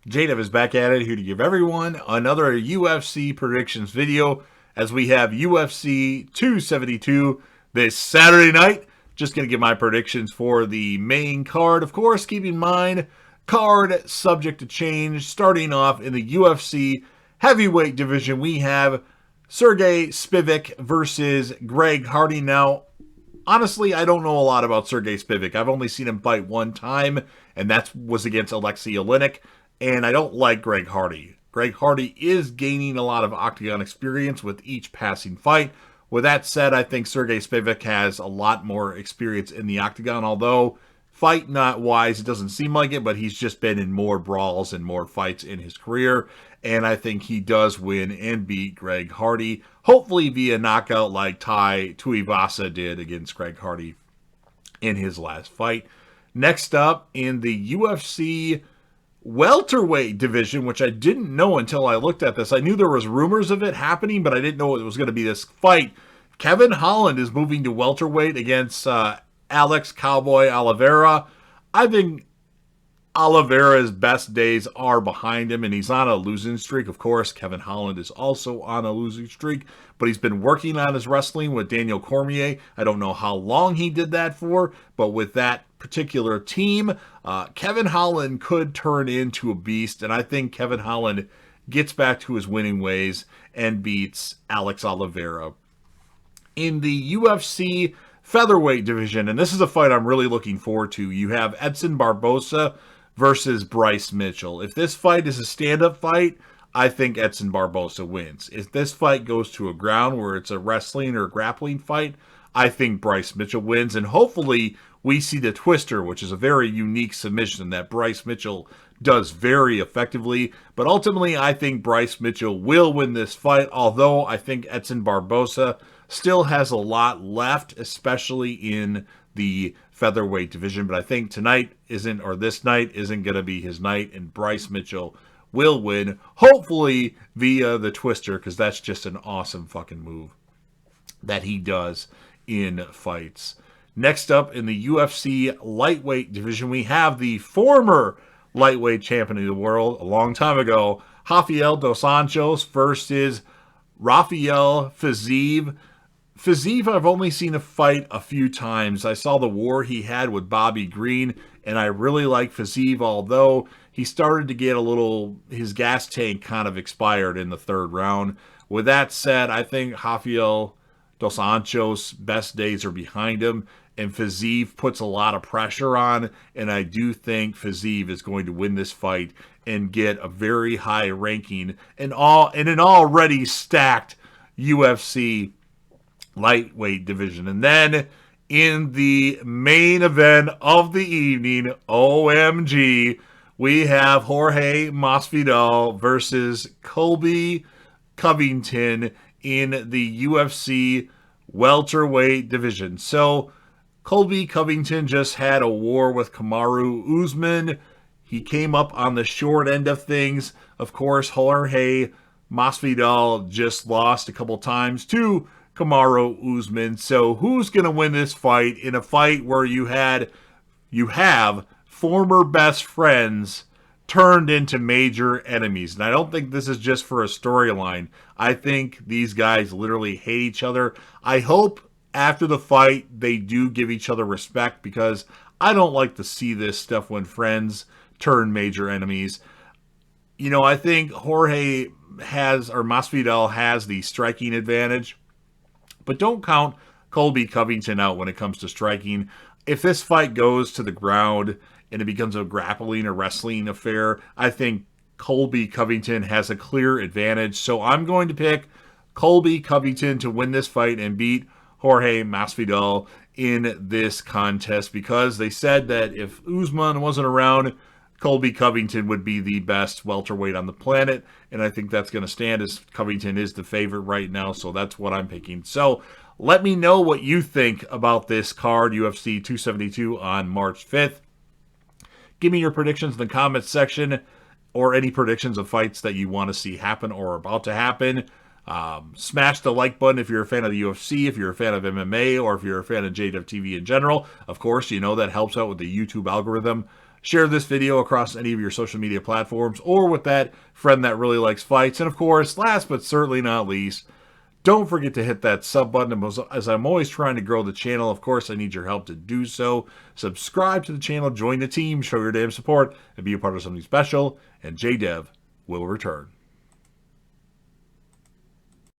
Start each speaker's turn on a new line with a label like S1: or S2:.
S1: JDev is back at it, here to give everyone another UFC predictions video as we have UFC 272 this Saturday night. Just going to give my predictions for the main card. Of course, keep in mind, card subject to change. Starting off in the UFC heavyweight division, we have Sergey Spivick versus Greg Hardy. Now, honestly, I don't know a lot about Sergey Spivick. I've only seen him fight one time, and that was against Alexei Oleinik. And I don't like Greg Hardy. Greg Hardy is gaining a lot of octagon experience with each passing fight. With that said, I think Sergey Spivick has a lot more experience in the octagon, although fight not wise, it doesn't seem like it, but he's just been in more brawls and more fights in his career. And I think he does win and beat Greg Hardy, hopefully via knockout like Tai Tuivasa did against Greg Hardy in his last fight. Next up in the UFC welterweight division, which I didn't know until I looked at this. I knew there was rumors of it happening, but I didn't know it was going to be this fight. Kevin Holland is moving to welterweight against Alex Cowboy Oliveira. I think Oliveira's best days are behind him, and he's on a losing streak. Of course, Kevin Holland is also on a losing streak, but he's been working on his wrestling with Daniel Cormier. I don't know how long he did that for, but with that particular team, Kevin Holland could turn into a beast, and I think Kevin Holland gets back to his winning ways and beats Alex Oliveira. In the UFC featherweight division, and this is a fight I'm really looking forward to, you have Epson Barbosa versus Bryce Mitchell. If this fight is a stand-up fight, I think Edson Barbosa wins. If this fight goes to a ground where it's a wrestling or grappling fight, I think Bryce Mitchell wins. And hopefully we see the twister, which is a very unique submission that Bryce Mitchell does very effectively. But ultimately, I think Bryce Mitchell will win this fight, although I think Edson Barbosa still has a lot left, especially in the featherweight division. But I think this night isn't going to be his night, and Bryce Mitchell will win, hopefully via the twister, because that's just an awesome fucking move that he does in fights. Next up in the UFC lightweight division, we have the former lightweight champion of the world a long time ago, Rafael dos Anjos versus Rafael Fiziev. Fiziev, I've only seen a fight a few times. I saw the war he had with Bobby Green, and I really like Fiziev, although he started to get his gas tank kind of expired in the third round. With that said, I think Rafael dos Anjos' best days are behind him, and Fiziev puts a lot of pressure on, and I do think Fiziev is going to win this fight and get a very high ranking in an already stacked UFC lightweight division. And then in the main event of the evening, OMG, we have Jorge Mosfedo versus Colby Covington in the UFC welterweight division. So Colby Covington just had a war with Kamaru Usman. He came up on the short end of things. Of course, Jorge Mosfedo just lost a couple times to Kamaru Usman. So who's going to win this fight in a fight where you have former best friends turned into major enemies? And I don't think this is just for a storyline. I think these guys literally hate each other. I hope after the fight they do give each other respect, because I don't like to see this stuff when friends turn major enemies. You know, I think Masvidal has the striking advantage, but don't count Colby Covington out when it comes to striking. If this fight goes to the ground and it becomes a grappling or wrestling affair, I think Colby Covington has a clear advantage. So I'm going to pick Colby Covington to win this fight and beat Jorge Masvidal in this contest, because they said that if Usman wasn't around, Colby Covington would be the best welterweight on the planet, and I think that's going to stand, as Covington is the favorite right now, so that's what I'm picking. So let me know what you think about this card, UFC 272 on March 5th. Give me your predictions in the comments section, or any predictions of fights that you want to see happen or are about to happen. Smash the like button if you're a fan of the UFC, if you're a fan of MMA, or if you're a fan of JWTV in general. Of course, you know that helps out with the YouTube algorithm. Share this video across any of your social media platforms or with that friend that really likes fights. And of course, last but certainly not least, don't forget to hit that sub button. As I'm always trying to grow the channel, of course, I need your help to do so. Subscribe to the channel, join the team, show your damn support, and be a part of something special. And JDev will return.